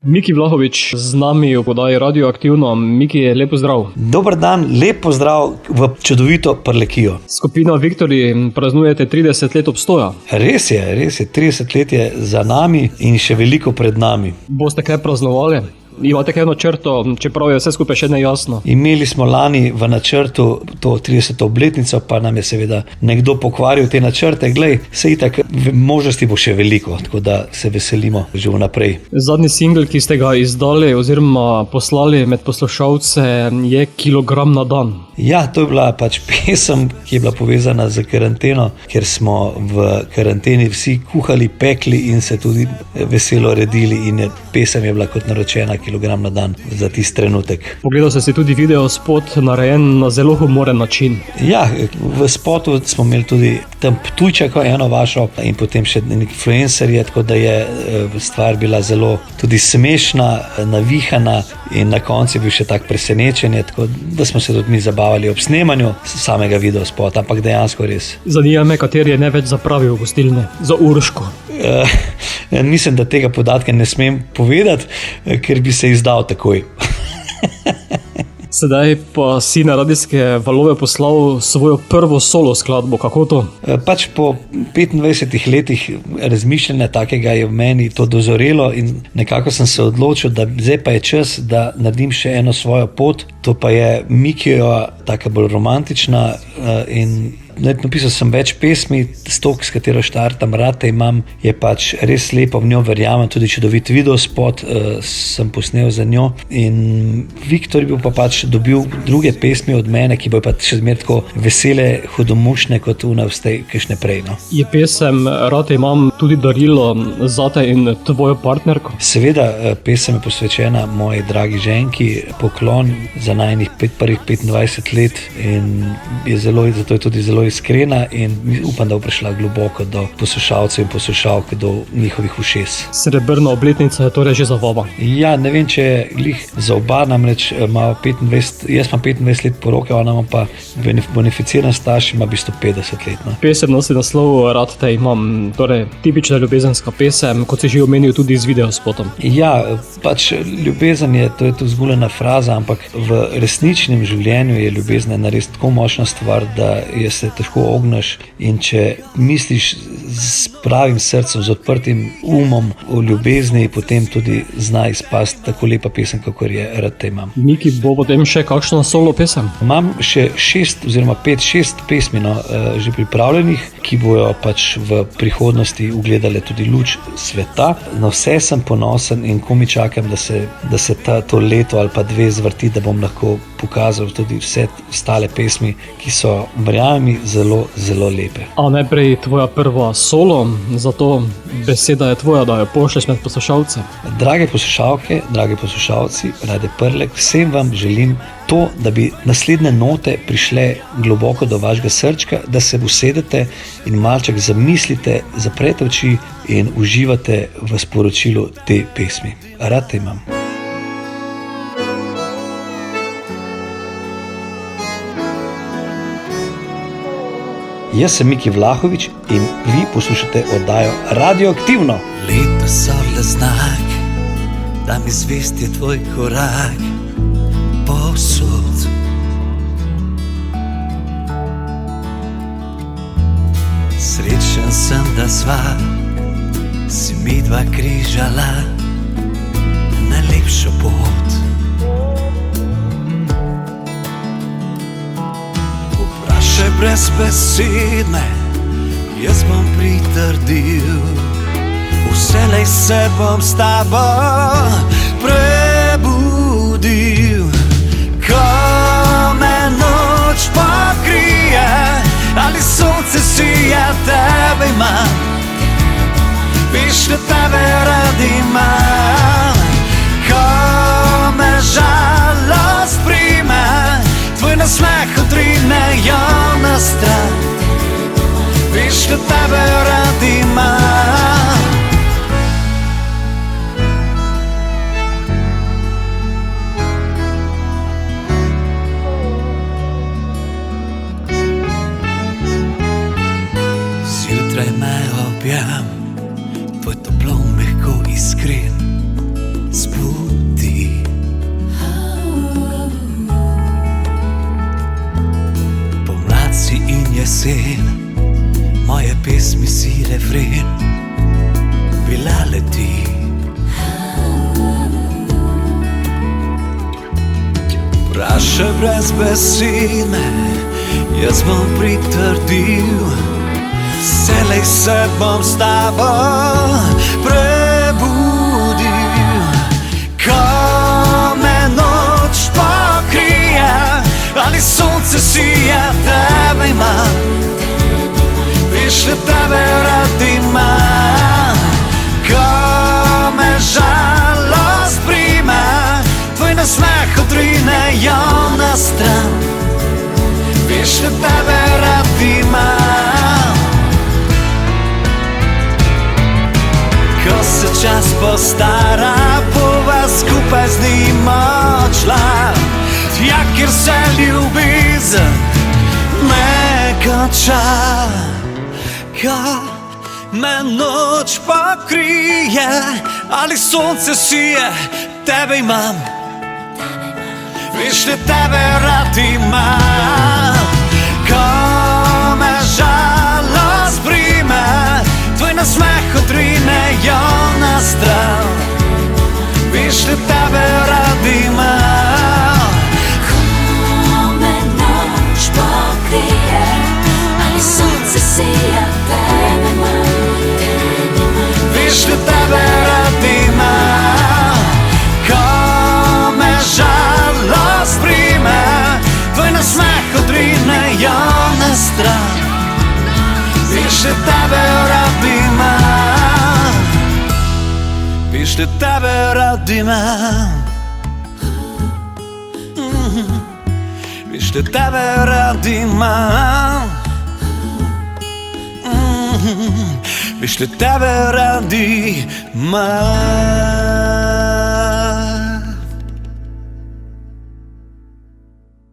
Miki Vlahovič z nami v podaji Radioaktivno. Miki, lepo zdrav. Dober dan, lepo zdrav v čudovito Prlekijo. Skupina Viktorji praznujete 30 let obstoja. Res je, 30 let je za nami in še veliko pred nami. Boste kaj praznovali? Imate kaj načrto, čeprav je vse skupaj še nejasno? Imeli smo lani v načrtu to 30. obletnico, pa nam je seveda nekdo pokvaril te načrte. Glej, se itak možnosti bo še veliko, tako da se veselimo že vnaprej. Zadnji singl, ki ste ga izdali oziroma poslali med poslušalce, je Kilogram na dan. Ja, to je bila pač pesem, ki je bila povezana z karanteno, ker smo v karanteni vsi kuhali, pekli in se tudi veselo redili in pesem je bila kot naročena Kilogram na dan za tisti trenutek. Pogledal sem si tudi video spot, narejen na zelo humoren način. Ja, v spotu smo imeli tudi tam Ptujčako, eno vašo in potem še influencerje, tako da je stvar bila zelo tudi smešna, navihana in na koncu je bil še tak presenečenje, tako da smo se tudi mi zabavali ob snemanju samega video spota, ampak dejansko res. Zanima me, kateri je največ zapravil v gostilne za Urško. Mislim, da tega podatka ne smem povedati, ker bi se izdal takoj. Sedaj pa si na radijske valove poslal svojo prvo solo skladbo, kako to? Pač po 25 letih razmišljanja takega je v meni to dozorelo in nekako sem se odločil, da zdaj pa je čas, da naredim še eno svojo pot. To pa je Mikijeva, taka bolj romantična in napisal sem več pesmi, stok, s katero štartam, Rate imam, je pač res lepo, v njo verjamem, tudi čudovit videospot sem posnel za njo in Viktor bi pa pač dobil druge pesmi od mene, ki bo pač še zmer tako vesele, hudomušne kot unavstej, kakšne prej. No. Je pesem Rate imam tudi darilo zate in tvojo partnerko? Seveda, pesem je posvečena moji dragi ženki, poklon za najnih prvih 25 let in je zelo, zato je tudi zelo iskrena in upam, da bo prišla globoko do poslušalcev in poslušalk, do njihovih ušes. Srebrna obletnica je torej že za vama? Ja, ne vem, če je glih za oba, namreč jaz imam 25 let poroke, ona ima pa bonificiran staž, ima v bistvu 50 let. No. Pesem nosi naslov Rad te imam, torej tipična ljubezenska pesem, kot si že omenil tudi z videospotom. Ja, pač ljubezen je, to je tu zguljena fraza, ampak v resničnem življenju je ljubezen res tako močna stvar, da je se težko ogneš in če misliš s pravim srcem, z odprtim umom o ljubezni, potem tudi zna izpasti tako lepa pesem, kakor je Rad te imam. Miki, bo potem še kakšna solo pesem? Imam še 6 oziroma 5-6 pesmi že pripravljenih, ki bojo pač v prihodnosti ugledale tudi luč sveta. Na vse sem ponosen in komaj čakam, da se to leto ali pa 2 zvrti, da bom lahko pokazal tudi vse ostale pesmi, ki so, verjamem, zelo, zelo lepe. A najprej tvoja prva solo, zato beseda je tvoja, da jo pošlješ med poslušalce. Drage poslušalke, dragi poslušalci, Radio Prlek, vsem vam želim to, da bi naslednje note prišle globoko do vašega srčka, da se usedete in malček zamislite, zaprete oči in uživate v sporočilu te pesmi. Rad te imam. Jaz sem Miki Vlahovič in vi poslušate oddajo Radioaktivno. Leta so le znak, da mi zvest je tvoj korak povsod. Srečen sem, da sva si midva križala najlepšo pot. Še brez besed me, jaz bom pritrdil, vselej se bom s tabo prebudil. Ko me noč pokrije, ali sonce sije, tebe imam, veš, da tebe rad imam. Ko me žalost prime, tvoj nasmeh odrinejo na stran, veš, da tebe rad imam. Zjutraj me objam, tvoj toplo, mehko iskren, Še brez besed me, jaz bom pritrdil, vselej se bom s tabo prebudil. Ko me noč pokrije, ali sonce sije, tebe imam, veš, da tebe rad imam. Ko me žalost prime, tvoj nasmeh odrine jo na stran, veš, da tebe rad imam. Ko se čas postara, bova skupaj z njim odšla, tja, kjer se ljubezen ne konča. Ko me noč pokrije, ali sonce sije, tebe imam, veš, da tebe rad imam. Ko me žalost prime, tvoj nasmeh odrine jo na stran, veš, da tebe rad imam. Ko me noč pokrije, ali sonce sije, tebe imam, veš, da tebe rad imam. Ko me žalost prime, tvoj nasmeh odrine jo na stran, veš, da tebe rad imam, veš, da tebe rad imam, veš, da tebe rad imam, veš, da tebe rad imam.